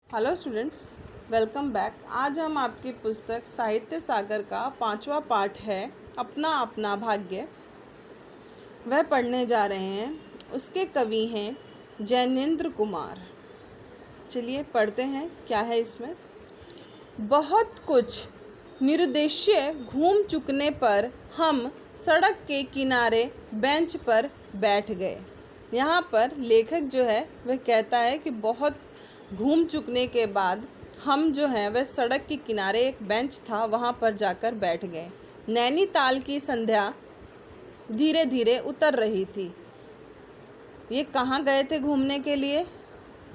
Hello students, welcome back. आज हम आपकी पुस्तक साहित्य सागर का 5वां पाठ है अपना अपना भाग्य वह पढ़ने जा रहे हैं। उसके कवि हैं जैनेंद्र कुमार। चलिए पढ़ते हैं क्या है इसमें। बहुत कुछ निरुद्देश्य घूम चुकने पर हम सड़क के किनारे बेंच पर बैठ गए। यहाँ पर लेखक जो है वह कहता है कि बहुत घूम चुकने के बाद हम जो हैं वह सड़क के किनारे एक बेंच था वहाँ पर जाकर बैठ गए। नैनीताल की संध्या धीरे धीरे उतर रही थी। ये कहाँ गए थे घूमने के लिए?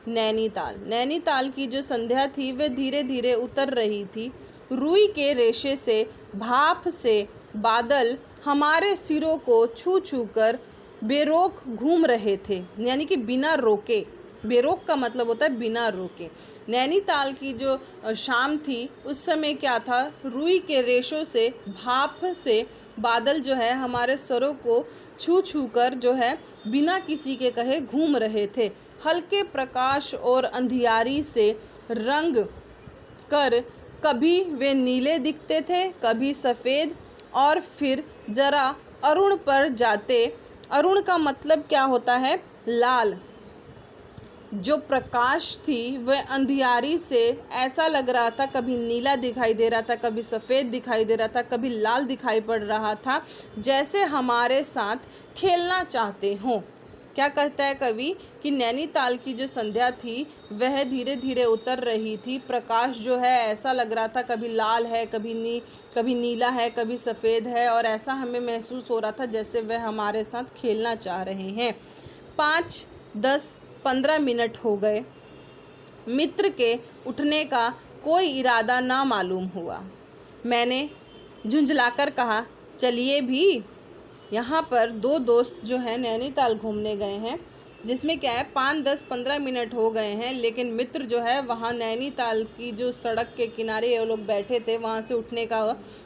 नैनीताल। नैनीताल की जो संध्या थी वह धीरे धीरे उतर रही थी। रुई के रेशे से भाप से बादल हमारे सिरों को छू छू कर बेरोक घूम रहे थे, यानी कि बिना रोके। बेरोक का मतलब होता है बिना रोके। नैनीताल की जो शाम थी उस समय क्या था, रुई के रेशों से भाप से बादल जो है हमारे सरों को छू छू कर जो है बिना किसी के कहे घूम रहे थे। हल्के प्रकाश और अंधियारी से रंग कर कभी वे नीले दिखते थे, कभी सफ़ेद, और फिर जरा अरुण पर जाते। अरुण का मतलब क्या होता है? लाल। जो प्रकाश थी वह अंधियारी से ऐसा लग रहा था, कभी नीला दिखाई दे रहा था, कभी सफ़ेद दिखाई दे रहा था, कभी लाल दिखाई पड़ रहा था, जैसे हमारे साथ खेलना चाहते हों। क्या कहता है कवि कि नैनीताल की जो संध्या थी वह धीरे धीरे उतर रही थी। प्रकाश जो है ऐसा लग रहा था, कभी लाल है, कभी नीला है, कभी सफ़ेद है, और ऐसा हमें महसूस हो रहा था जैसे वह हमारे साथ खेलना चाह रहे हैं। 5, 10, 15 मिनट हो गए। मित्र के उठने का कोई इरादा ना मालूम हुआ। मैंने झुंझलाकर कहा, चलिए भी। यहाँ पर दो दोस्त जो हैं नैनीताल घूमने गए हैं, जिसमें क्या है 5, 10, 15 मिनट हो गए हैं, लेकिन मित्र जो है वहाँ नैनीताल की जो सड़क के किनारे ये लोग बैठे थे, वहाँ से उठने का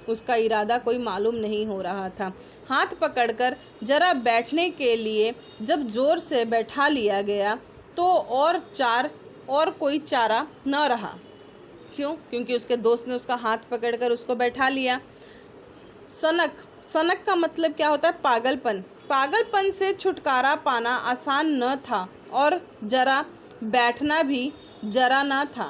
उसका इरादा कोई मालूम नहीं हो रहा था। हाथ पकड़कर जरा बैठने के लिए जब ज़ोर से बैठा लिया गया तो और कोई चारा न रहा। क्यों? क्योंकि उसके दोस्त ने उसका हाथ पकड़कर उसको बैठा लिया। सनक का मतलब क्या होता है? पागलपन। पागलपन से छुटकारा पाना आसान न था, और जरा बैठना भी जरा ना था।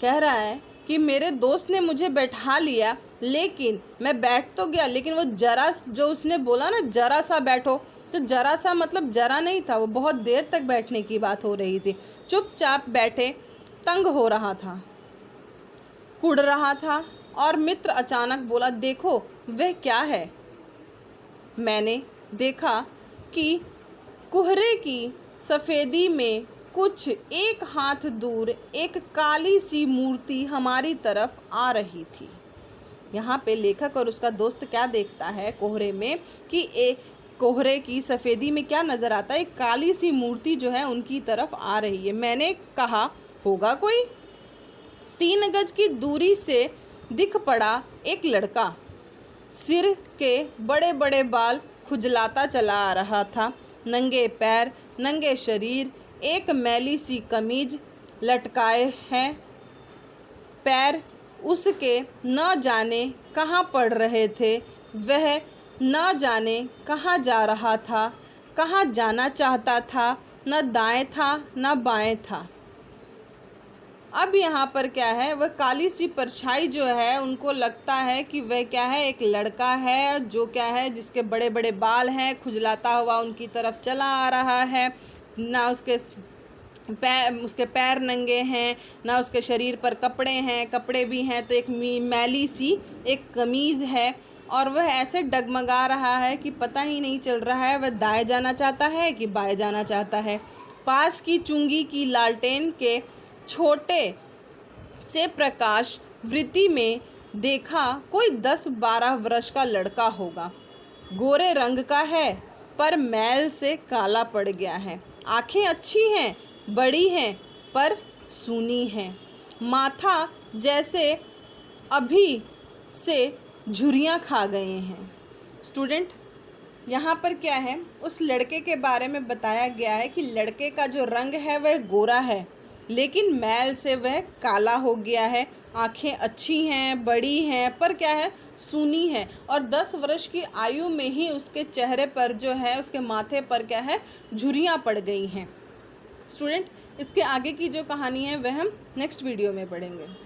कह रहा है कि मेरे दोस्त ने मुझे बैठा लिया, लेकिन मैं बैठ तो गया, लेकिन वो जरा, जो उसने बोला ना जरा सा बैठो, तो जरा सा मतलब जरा नहीं था, वो बहुत देर तक बैठने की बात हो रही थी। चुपचाप बैठे, तंग हो रहा था, कुढ़ रहा था, और मित्र अचानक बोला, देखो वह क्या है। मैंने देखा कि कोहरे की सफ़ेदी में कुछ एक हाथ दूर एक काली सी मूर्ति हमारी तरफ आ रही थी। यहाँ पे लेखक और उसका दोस्त क्या देखता है कोहरे में कि कोहरे की सफ़ेदी में क्या नज़र आता है? एक काली सी मूर्ति जो है उनकी तरफ आ रही है। मैंने कहा, होगा कोई? 3 गज की दूरी से दिख पड़ा एक लड़का। सिर के बड़े बड़े बाल खुजलाता चला आ रहा था। नंगे पैर, नंगे शरीर, एक मैली सी कमीज लटकाए हैं। पैर उसके न जाने कहाँ पड़ रहे थे। वह न जाने कहाँ जा रहा था, कहाँ जाना चाहता था। न दाएं था न बाएं था। अब यहाँ पर क्या है, वह काली सी परछाई जो है, उनको लगता है कि वह क्या है, एक लड़का है जो क्या है, जिसके बड़े बड़े बाल हैं, खुजलाता हुआ उनकी तरफ चला आ रहा है। ना उसके पैर नंगे हैं, ना उसके शरीर पर कपड़े हैं। कपड़े भी हैं तो एक मैली सी एक कमीज़ है, और वह ऐसे डगमगा रहा है कि पता ही नहीं चल रहा है वह दाएं जाना चाहता है कि बाएं जाना चाहता है। पास की चुंगी की लालटेन के छोटे से प्रकाश वृत्ति में देखा, कोई 10-12 वर्ष का लड़का होगा। गोरे रंग का है, पर मैल से काला पड़ गया है। आँखें अच्छी हैं, बड़ी हैं, पर सूनी हैं। माथा जैसे अभी से झुर्रियाँ खा गए हैं। स्टूडेंट, यहाँ पर क्या है, उस लड़के के बारे में बताया गया है कि लड़के का जो रंग है वह गोरा है, लेकिन मैल से वह काला हो गया है। आँखें अच्छी हैं, बड़ी हैं, पर क्या है, सूनी है। और 10 वर्ष की आयु में ही उसके चेहरे पर जो है, उसके माथे पर क्या है, झुर्रियाँ पड़ गई हैं। स्टूडेंट, इसके आगे की जो कहानी है वह हम नेक्स्ट वीडियो में पढ़ेंगे।